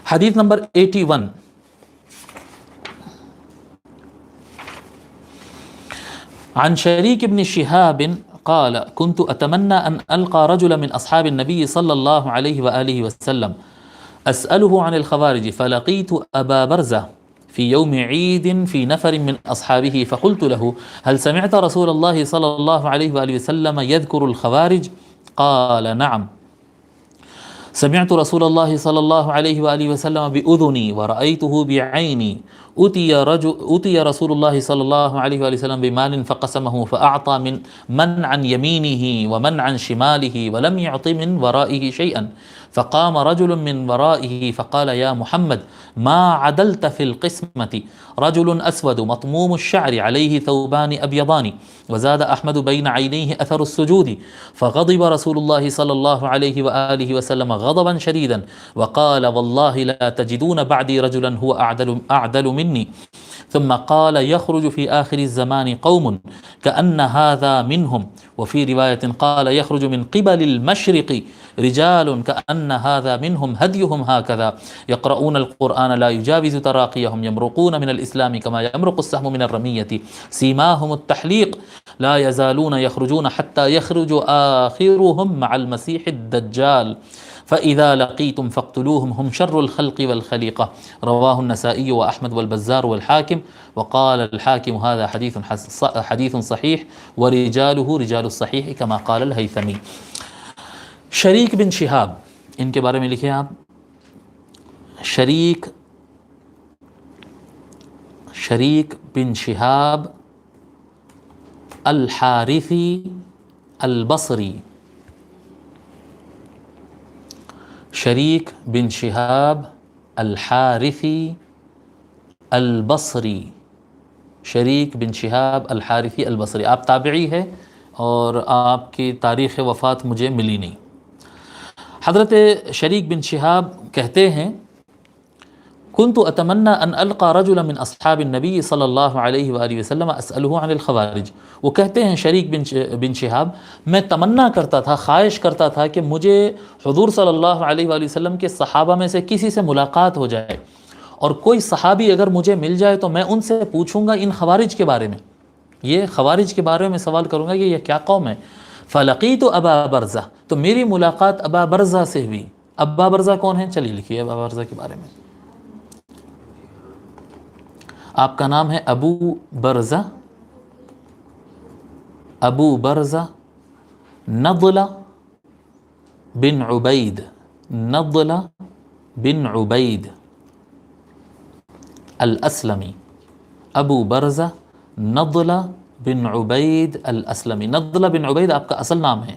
حدیث نمبر 81. عن شريك بن شهاب قال كنت أتمنى أن ألقى رجلا من أصحاب النبي صلى الله عليه وآله وسلم أسأله عن الخوارج فلقيت أبا برزة في يوم عيد في نفر من أصحابه فقلت له هل سمعت رسول الله صلى الله عليه وآله وسلم يذكر الخوارج؟ قال نعم سمعت رسول الله صلى الله عليه وآله وسلم بأذني ورأيته بعيني أتي رسول الله صلى الله عليه وآله وسلم بمال فقسمه فأعطى من عن يمينه ومن عن شماله ولم يعط من ورائه شيئا فقام رجل من ورائه فقال يا محمد ما عدلت في القسمة رجل أسود مطموم الشعر عليه ثوبان أبيضان وزاد أحمد بين عينيه أثر السجود فغضب رسول الله صلى الله عليه وآله وسلم غضبا شديدا وقال والله لا تجدون بعدي رجلا هو أعدل مني ثم قال يخرج في آخر الزمان قوم كأن هذا منهم وفي رواية قال يخرج من قبل المشرق رجال كأن هذا منهم هديهم هكذا يقرؤون القرآن لا يجاوز تراقيهم يمرقون من الإسلام كما يمرق السهم من الرمية سيماهم التحليق لا يزالون يخرجون حتى يخرج آخرهم مع المسيح الدجال فإذا لقيتم فاقتلوهم هم شر الخلق والخليقة رواه النسائي وأحمد والبزار والحاكم وقال الحاكم هذا حديث صحيح ورجاله رجال الصحيح كما قال الهيثمي. شریک بن شہاب، ان کے بارے میں لکھیں آپ، شریک بن شہاب الحارثی البصری، شریک بن شہاب الحارثی البصری، شریک بن شہاب الحارثی البصری. آپ تابعی ہے اور آپ کی تاریخ وفات مجھے ملی نہیں. حضرت شریک بن شہاب کہتے ہیں كنت اتمنى ان القى رجلا من اصحاب النبي صلی اللہ علیہ وآلہ وسلم اسأله عن الخوارج. وہ کہتے ہیں شریک بن شہاب، میں تمنا کرتا تھا، خواہش کرتا تھا کہ مجھے حضور صلی اللہ علیہ وآلہ وسلم کے صحابہ میں سے کسی سے ملاقات ہو جائے اور کوئی صحابی اگر مجھے مل جائے تو میں ان سے پوچھوں گا ان خوارج کے بارے میں، یہ خوارج کے بارے میں سوال کروں گا کہ یہ کیا قوم ہے. فلقیت ابا برزہ، تو میری ملاقات ابا برزہ سے ہوئی. ابا برزہ کون ہیں؟ چلیے لکھیے ابا برزہ کے بارے میں. آپ کا نام ہے ابو برزہ، ابو برزہ نضلہ بن عبید، نضلہ بن عبید الاسلمی، ابو برزہ نضلہ بن عبید الاسلمی. نضلہ بن عبید آپ کا اصل نام ہے،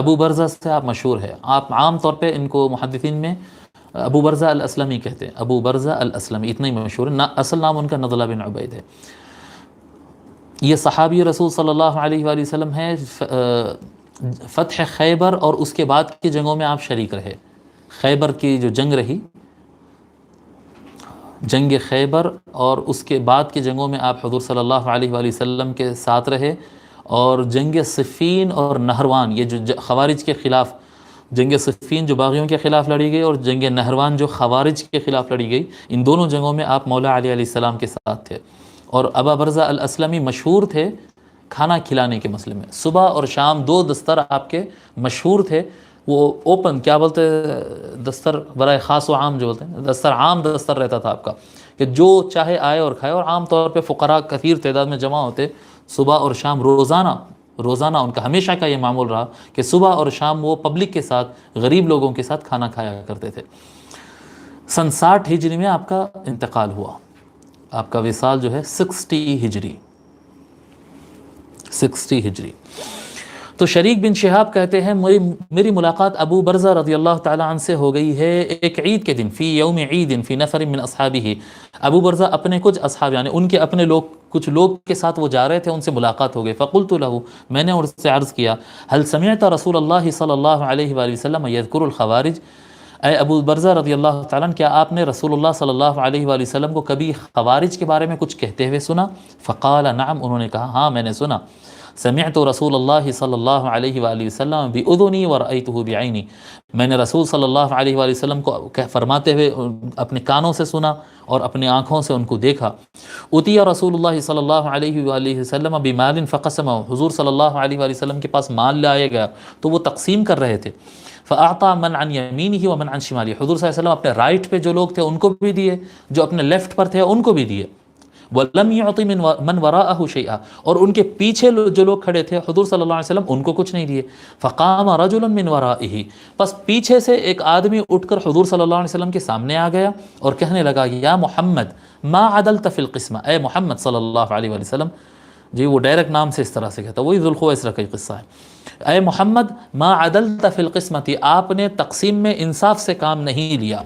ابو برزہ سے آپ مشہور ہے. آپ عام طور پہ ان کو محدثین میں ابو برزہ الاسلمی کہتے ہیں، ابو برزہ الاسلمی اتنا ہی مشہور ہے. اصل نام ان کا نضلہ بن عبید ہے. یہ صحابی رسول صلی اللہ علیہ وآلہ وسلم ہے. فتح خیبر اور اس کے بعد کی جنگوں میں آپ شریک رہے. خیبر کی جو جنگ رہی، جنگ خیبر اور اس کے بعد کی جنگوں میں آپ حضور صلی اللہ علیہ وآلہ وسلم کے ساتھ رہے. اور جنگ صفین اور نہروان، یہ جو خوارج کے خلاف جنگ صفین جو باغیوں کے خلاف لڑی گئی اور جنگ نہروان جو خوارج کے خلاف لڑی گئی، ان دونوں جنگوں میں آپ مولا علی علیہ السلام کے ساتھ تھے. اور ابا برزہ الاسلمی مشہور تھے کھانا کھلانے کے مسئلے میں. صبح اور شام دو دستر آپ کے مشہور تھے. وہ اوپن کیا بولتے دستر برائے خاص و عام جو بولتے ہیں، دستر عام دستر رہتا تھا آپ کا، کہ جو چاہے آئے اور کھائے. اور عام طور پہ فقراء کثیر تعداد میں جمع ہوتے صبح اور شام. روزانہ ان کا ہمیشہ کا یہ معمول رہا کہ صبح اور شام وہ پبلک کے ساتھ، غریب لوگوں کے ساتھ کھانا کھایا کرتے تھے. سن 60 ہجری میں آپ کا انتقال ہوا. آپ کا وصال جو ہے 60 ہجری. تو شریک بن شہاب کہتے ہیں میری ملاقات ابو برزہ رضی اللہ تعالی عنہ سے ہو گئی ہے ایک عید کے دن، فی یوم عید فی نفر من اصحابہ. ابو برزہ اپنے کچھ اصحاب یعنی ان کے اپنے لوگ، کچھ لوگ کے ساتھ وہ جا رہے تھے، ان سے ملاقات ہو گئی. فقلت له، میں نے ان سے عرض کیا، هل سمعت رسول اللہ صلی اللہ علیہ وآلہ وسلم یذکر الخوارج. اے ابو برزہ رضی اللہ تعالیٰ عنہ، کیا آپ نے رسول اللہ صلی اللہ علیہ وآلہ وسلم کو کبھی خوارج کے بارے میں کچھ کہتے ہوئے سنا؟ فقال نعم، انہوں نے کہا ہاں میں نے سنا. سمعت رسول اللہ صلی اللہ علیہ وآلہ وسلم بأذنی ورأیتہ بعینی، میں نے رسول صلی اللہ علیہ وآلہ وسلم کو فرماتے ہوئے اپنے کانوں سے سنا اور اپنی آنکھوں سے ان کو دیکھا۔ اتیا رسول اللہ صلی اللہ علیہ وآلہ وسلم بمال فقسمہ، حضور صلی اللہ علیہ وآلہ وسلم کے پاس مال لایا گیا تو وہ تقسیم کر رہے تھے۔ فاعطى من عن يمينه ومن عن شماله، حضور صلی اللہ علیہ وسلم اپنے رائٹ پہ جو لوگ تھے ان کو بھی دیے، جو اپنے لیفٹ پر تھے ان کو بھی دیے۔ وَلَمْ يُعْطِ مَنْ وَرَاءَهُ شَيْئًا، اور ان کے پیچھے جو لوگ کھڑے تھے حضور صلی اللہ علیہ وسلم ان کو کچھ نہیں دیے۔ فَقَامَ رَجُلٌ مِّنْ وَرَائِهِ، پس پیچھے سے ایک آدمی اٹھ کر حضور صلی اللہ علیہ وسلم کے سامنے آ گیا اور کہنے لگا یا محمد ما عدلت فی القسمہ، اے محمد صلی اللہ علیہ وآلہ وسلم، جی وہ ڈائریکٹ نام سے اس طرح سے کہتا، وہی ذوالخویسرہ کا قصہ ہے، اے محمد ما عدلت فی القسمتی، آپ نے تقسیم میں انصاف سے کام نہیں لیا۔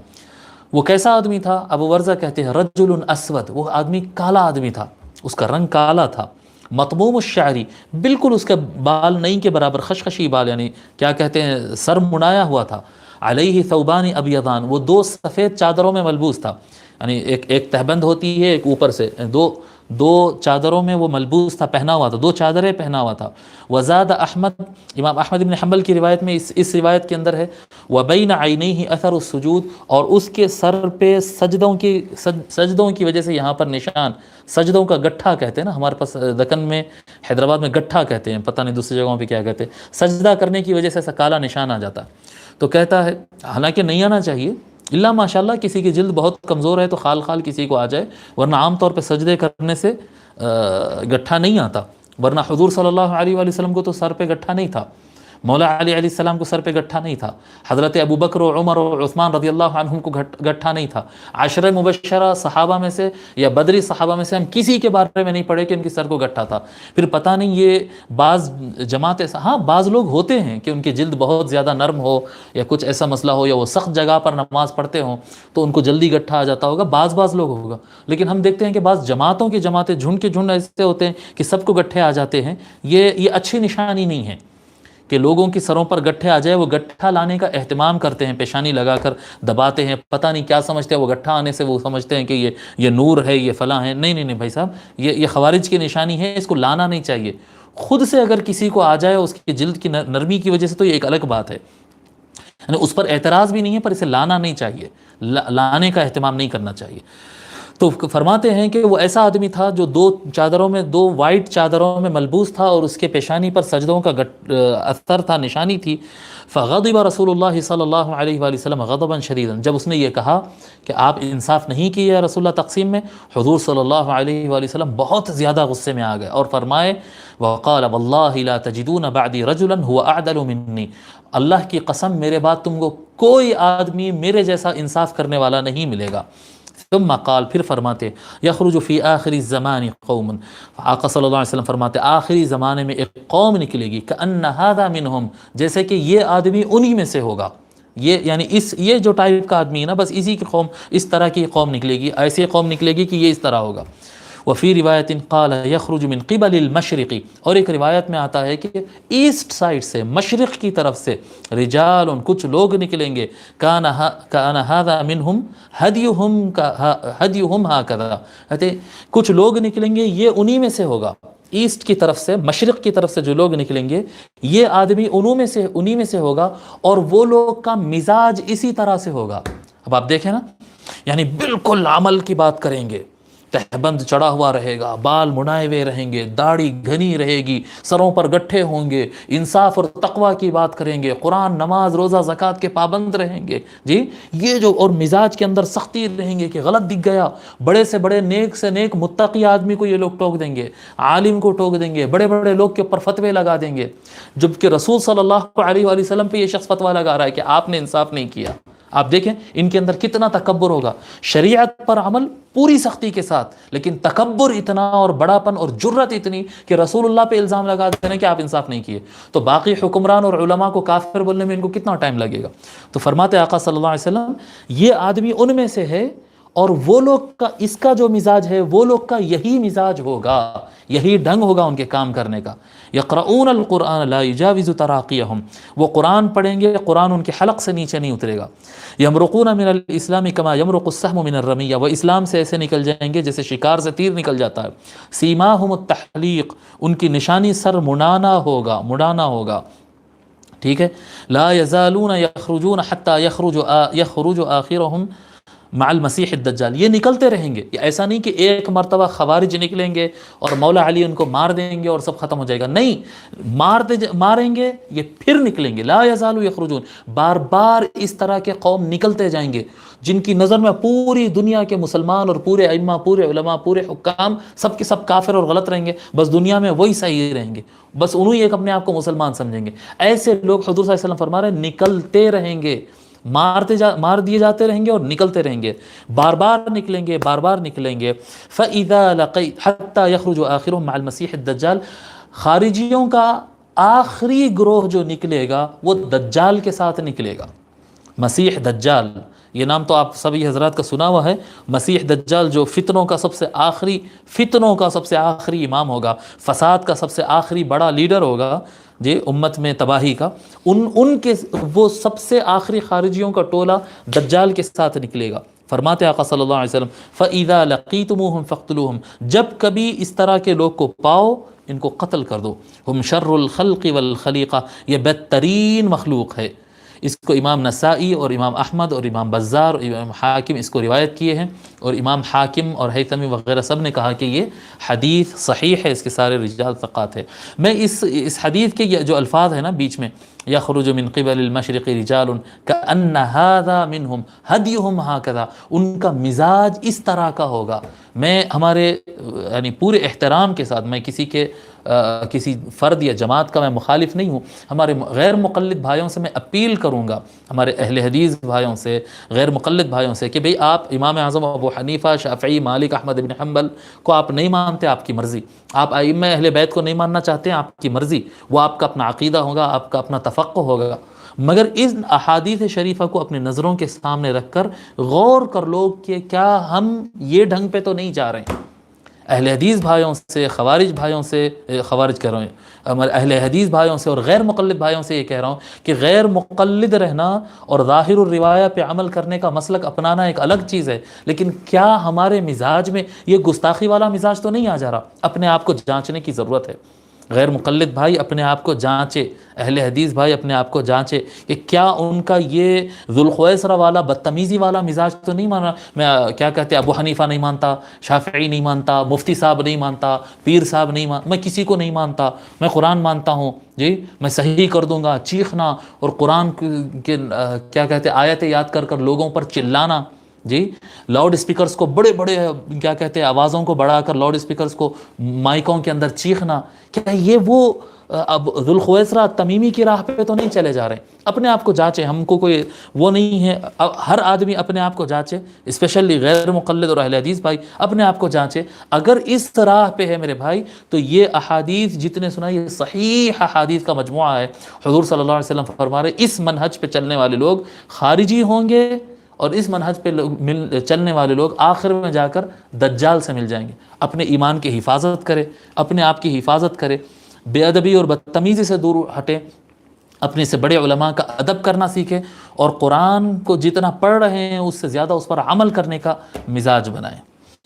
وہ کیسا آدمی تھا؟ ابو ورزہ کہتے ہیں رجل اسود، وہ آدمی کالا آدمی تھا، اس کا رنگ کالا تھا، مطموم الشعری، بالکل اس کے بال نہیں کے برابر، خشخشی بال، یعنی کیا کہتے ہیں سر منایا ہوا تھا۔ علیہ ثوبان ابیضان، وہ دو سفید چادروں میں ملبوس تھا، یعنی ایک تہبند ہوتی ہے ایک اوپر سے، دو چادروں میں وہ ملبوس تھا، پہنا ہوا تھا، دو چادریں پہنا ہوا تھا۔ وزاد احمد، امام احمد بن حنبل کی روایت میں اس روایت کے اندر ہے وبین عینیہ اثر السجود، اور اس کے سر پہ سجدوں کی وجہ سے یہاں پر نشان، سجدوں کا گٹھا کہتے ہیں نا، ہمارے پاس دکن میں حیدرآباد میں گٹھا کہتے ہیں، پتہ نہیں دوسری جگہوں پہ کیا کہتے ہیں، سجدہ کرنے کی وجہ سے ایسا کالا نشان آ جاتا ہے۔ تو کہتا ہے حالانکہ نہیں آنا چاہیے، اللہ ماشاءاللہ کسی کی جلد بہت کمزور ہے تو خال کسی کو آ جائے، ورنہ عام طور پہ سجدے کرنے سے گٹھا نہیں آتا، ورنہ حضور صلی اللہ علیہ وآلہ وسلم کو تو سر پہ گٹھا نہیں تھا، مولا علی علیہ السلام کو سر پہ گٹھا نہیں تھا، حضرت ابو بکر و عمر و عثمان رضی اللہ عنہم کو گٹھا نہیں تھا، عشرہ مبشرہ صحابہ میں سے یا بدری صحابہ میں سے ہم کسی کے بارے میں نہیں پڑھے کہ ان کے سر کو گٹھا تھا۔ پھر پتہ نہیں یہ بعض جماعت، ہاں بعض لوگ ہوتے ہیں کہ ان کی جلد بہت زیادہ نرم ہو یا کچھ ایسا مسئلہ ہو یا وہ سخت جگہ پر نماز پڑھتے ہوں تو ان کو جلدی گٹھا آ جاتا ہوگا، بعض لوگ ہوگا، لیکن ہم دیکھتے ہیں کہ بعض جماعتوں کی جماعتیں جھنڈ کے جھنڈ ایسے ہوتے ہیں کہ سب کو گٹھے آ جاتے ہیں۔ یہ اچھی نشانی نہیں ہے کہ لوگوں کی سروں پر گٹھے آ جائے، وہ گٹھا لانے کا اہتمام کرتے ہیں، پیشانی لگا کر دباتے ہیں، پتہ نہیں کیا سمجھتے ہیں، وہ گٹھا آنے سے وہ سمجھتے ہیں کہ یہ نور ہے، یہ فلاں ہے۔ نہیں بھائی صاحب، یہ خوارج کی نشانی ہے، اس کو لانا نہیں چاہیے۔ خود سے اگر کسی کو آ جائے اس کی جلد کی نرمی کی وجہ سے تو یہ ایک الگ بات ہے، یعنی اس پر اعتراض بھی نہیں ہے، پر اسے لانا نہیں چاہیے، لانے کا اہتمام نہیں کرنا چاہیے۔ تو فرماتے ہیں کہ وہ ایسا آدمی تھا جو دو وائٹ چادروں میں ملبوس تھا اور اس کے پیشانی پر سجدوں کا اثر تھا، نشانی تھی۔ فغضب رسول اللہ صلی اللہ علیہ وآلہ وسلم غضبا شدیدا، جب اس نے یہ کہا کہ آپ انصاف نہیں کیے یا رسول اللہ تقسیم میں، حضور صلی اللہ علیہ وآلہ وسلم بہت زیادہ غصے میں آ گئے اور فرمائے وقال واللہ لا تجدون بعدی رجلا هو اعدل منی، اللہ کی قسم میرے بعد تم کو کوئی آدمی میرے جیسا انصاف کرنے والا نہیں ملے گا۔ ثم قال، پھر فرماتے یخرج فی آخر الزمان قوم، آقا صلی اللہ علیہ وسلم فرماتے آخری زمانے میں ایک قوم نکلے گی کأن ھذا منہم، جیسے کہ یہ آدمی انہی میں سے ہوگا، یعنی یہ جو ٹائپ کا آدمی ہے نا، بس اسی کی قوم، اس طرح کی قوم نکلے گی، ایسی قوم نکلے گی کہ یہ اس طرح ہوگا۔ وفی روایت قال یخرج من قبل المشرقی، اور ایک روایت میں آتا ہے کہ ایسٹ سائڈ سے، مشرق کی طرف سے، رجال، کچھ لوگ نکلیں گے، کان ھذا منہم ہدیہم ھکذا، کہتے کچھ لوگ نکلیں گے یہ انہی میں سے ہوگا، ایسٹ کی طرف سے، مشرق کی طرف سے جو لوگ نکلیں گے یہ آدمی انہی میں سے ہوگا، اور وہ لوگ کا مزاج اسی طرح سے ہوگا۔ اب آپ دیکھیں نا، یعنی بالکل عمل کی بات کریں گے، تہبند چڑھا ہوا رہے گا، بال مڑائے ہوئے رہیں گے، داڑھی گھنی رہے گی، سروں پر گٹھے ہوں گے، انصاف اور تقوی کی بات کریں گے، قرآن، نماز، روزہ، زکوٰۃ کے پابند رہیں گے، جی یہ جو، اور مزاج کے اندر سختی رہیں گے کہ غلط دکھ گیا، بڑے سے بڑے نیک سے نیک متقی آدمی کو یہ لوگ ٹوک دیں گے، عالم کو ٹوک دیں گے، بڑے بڑے لوگ کے اوپر فتوے لگا دیں گے، جبکہ رسول صلی اللہ علیہ وآلہ وسلم پہ یہ شخص فتویٰ لگا رہا ہے کہ آپ نے انصاف نہیں کیا۔ آپ دیکھیں ان کے اندر کتنا تکبر ہوگا، شریعت پر عمل پوری سختی کے ساتھ، لیکن تکبر اتنا اور بڑاپن اور جرت اتنی کہ رسول اللہ پہ الزام لگا دینا کہ آپ انصاف نہیں کیے، تو باقی حکمران اور علماء کو کافر بولنے میں ان کو کتنا ٹائم لگے گا۔ تو فرماتے آقا صلی اللہ علیہ وسلم یہ آدمی ان میں سے ہے، اور وہ لوگ کا اس کا جو مزاج ہے وہ لوگ کا یہی مزاج ہوگا، یہی ڈھنگ ہوگا ان کے کام کرنے کا. یقرؤون القرآن لا یجاوز تراقیہم، وہ قرآن پڑھیں گے، قرآن ان کے حلق سے نیچے نہیں اترے گا. یمرقون من الاسلام کما یمرق السهم من الرمیہ، وہ اسلام سے ایسے نکل جائیں گے جیسے شکار سے تیر نکل جاتا ہے. سیماہم التحلیق، ان کی نشانی سر مڑانا ہوگا. ٹھیک ہے. لا یزالون یخرجون حتی یخرج آخرہم مع المسیح الدجال، یہ نکلتے رہیں گے. ایسا نہیں کہ ایک مرتبہ خوارج نکلیں گے اور مولا علی ان کو مار دیں گے اور سب ختم ہو جائے گا، نہیں، ماریں گے یہ پھر نکلیں گے. لا یزالو یخرجون، بار بار اس طرح کے قوم نکلتے جائیں گے جن کی نظر میں پوری دنیا کے مسلمان اور پورے ائمہ، پورے علماء، پورے حکام سب کے سب کافر اور غلط رہیں گے، بس دنیا میں وہی صحیح رہیں گے، بس انہی ایک اپنے آپ کو مسلمان سمجھیں گے. ایسے لوگ حضور صلی اللہ علیہ وسلم فرما رہے ہیں نکلتے رہیں گے، مار دیے جاتے رہیں گے اور نکلتے رہیں گے، بار بار نکلیں گے، بار بار نکلیں گے. فَإِذَا لَقِيْ حَتَّى يَخْرُجُ آخِرُهُمْ مَعَ الْمَسِيحِ الدَّجَّالِ، خارجیوں کا آخری گروہ جو نکلے گا وہ دجال کے ساتھ نکلے گا. مسیح دجال، یہ نام تو آپ سبھی حضرات کا سنا ہوا ہے. مسیح دجال جو فتنوں کا سب سے آخری امام ہوگا، فساد کا سب سے آخری بڑا لیڈر ہوگا جی امت میں تباہی کا، ان کے وہ سب سے آخری خارجیوں کا ٹولہ دجال کے ساتھ نکلے گا. فرماتے آقا صلی اللہ علیہ وسلم فَإِذَا لَقِيتُمُوهُمْ فَاقْتُلُوهُمْ، جب کبھی اس طرح کے لوگ کو پاؤ ان کو قتل کر دو. ہم شر الخلق والخلیقہ، یہ بدترین مخلوق ہے. اس کو امام نسائی اور امام احمد اور امام بزار اور امام حاکم اس کو روایت کیے ہیں، اور امام حاکم اور حیثمی وغیرہ سب نے کہا کہ یہ حدیث صحیح ہے، اس کے سارے رجال ثقات ہے. میں اس حدیث کے یہ جو الفاظ ہیں نا بیچ میں، یخرج من قبل المشرق رجال کأن هذا منهم هديهم هكذا، ان کا مزاج اس طرح کا ہوگا. میں ہمارے یعنی پورے احترام کے ساتھ، میں کسی فرد یا جماعت کا میں مخالف نہیں ہوں، ہمارے غیر مقلد بھائیوں سے میں اپیل کروں گا، ہمارے اہل حدیث بھائیوں سے، غیر مقلد بھائیوں سے، کہ بھئی آپ امام اعظم ابو حنیفہ، شافعی، مالک، احمد بن حنبل کو آپ نہیں مانتے، آپ کی مرضی. آپ ائمہ اہل بیت کو نہیں ماننا چاہتے ہیں، آپ کی مرضی، وہ آپ کا اپنا عقیدہ ہوگا، آپ کا اپنا تفقہ ہوگا. مگر ان احادیث شریفہ کو اپنی نظروں کے سامنے رکھ کر غور کر لو کہ کیا ہم یہ ڈھنگ پہ تو نہیں جا رہے ہیں. اہل حدیث بھائیوں سے، خوارج کہہ رہا ہوں، اہل حدیث بھائیوں سے اور غیر مقلد بھائیوں سے یہ کہہ رہا ہوں کہ غیر مقلد رہنا اور ظاہر الروایہ پہ عمل کرنے کا مسلک اپنانا ایک الگ چیز ہے، لیکن کیا ہمارے مزاج میں یہ گستاخی والا مزاج تو نہیں آ جا رہا؟ اپنے آپ کو جانچنے کی ضرورت ہے. غیر مقلد بھائی اپنے آپ کو جانچے، اہل حدیث بھائی اپنے آپ کو جانچے کہ کیا ان کا یہ ذوالخویسرہ والا بدتمیزی والا مزاج تو نہیں مانا. میں کیا کہتے ہیں، ابو حنیفہ نہیں مانتا، شافعی نہیں مانتا، مفتی صاحب نہیں مانتا، پیر صاحب نہیں مانتا، میں کسی کو نہیں مانتا، میں قرآن مانتا ہوں جی، میں صحیح کر دوں گا، چیخنا اور قرآن کے کیا کہتے ہیں آیتیں یاد کر لوگوں پر چلانا جی، لاؤڈ اسپیکرز کو بڑے کیا کہتے ہیں آوازوں کو بڑھا کر لاؤڈ اسپیکرز کو مائکوں کے اندر چیخنا، کیا یہ وہ اب ذوالخویسرہ تمیمی کی راہ پہ تو نہیں چلے جا رہے ہیں؟ اپنے آپ کو جانچے، ہم کو کوئی وہ نہیں ہے، ہر آدمی اپنے آپ کو جانچے، اسپیشلی غیر مقلد اور اہل حدیث بھائی اپنے آپ کو جانچے. اگر اس راہ پہ ہے میرے بھائی تو یہ احادیث جتنے سنا یہ صحیح احادیث کا مجموعہ ہے. حضور صلی اللہ علیہ وسلم فرما رہے اس منہج پہ چلنے والے لوگ خارجی ہوں گے، اور اس منہج پہ چلنے والے لوگ آخر میں جا کر دجال سے مل جائیں گے. اپنے ایمان کی حفاظت کرے، اپنے آپ کی حفاظت کرے، بے ادبی اور بدتمیزی سے دور ہٹے، اپنے سے بڑے علماء کا ادب کرنا سیکھے، اور قرآن کو جتنا پڑھ رہے ہیں اس سے زیادہ اس پر عمل کرنے کا مزاج بنائیں.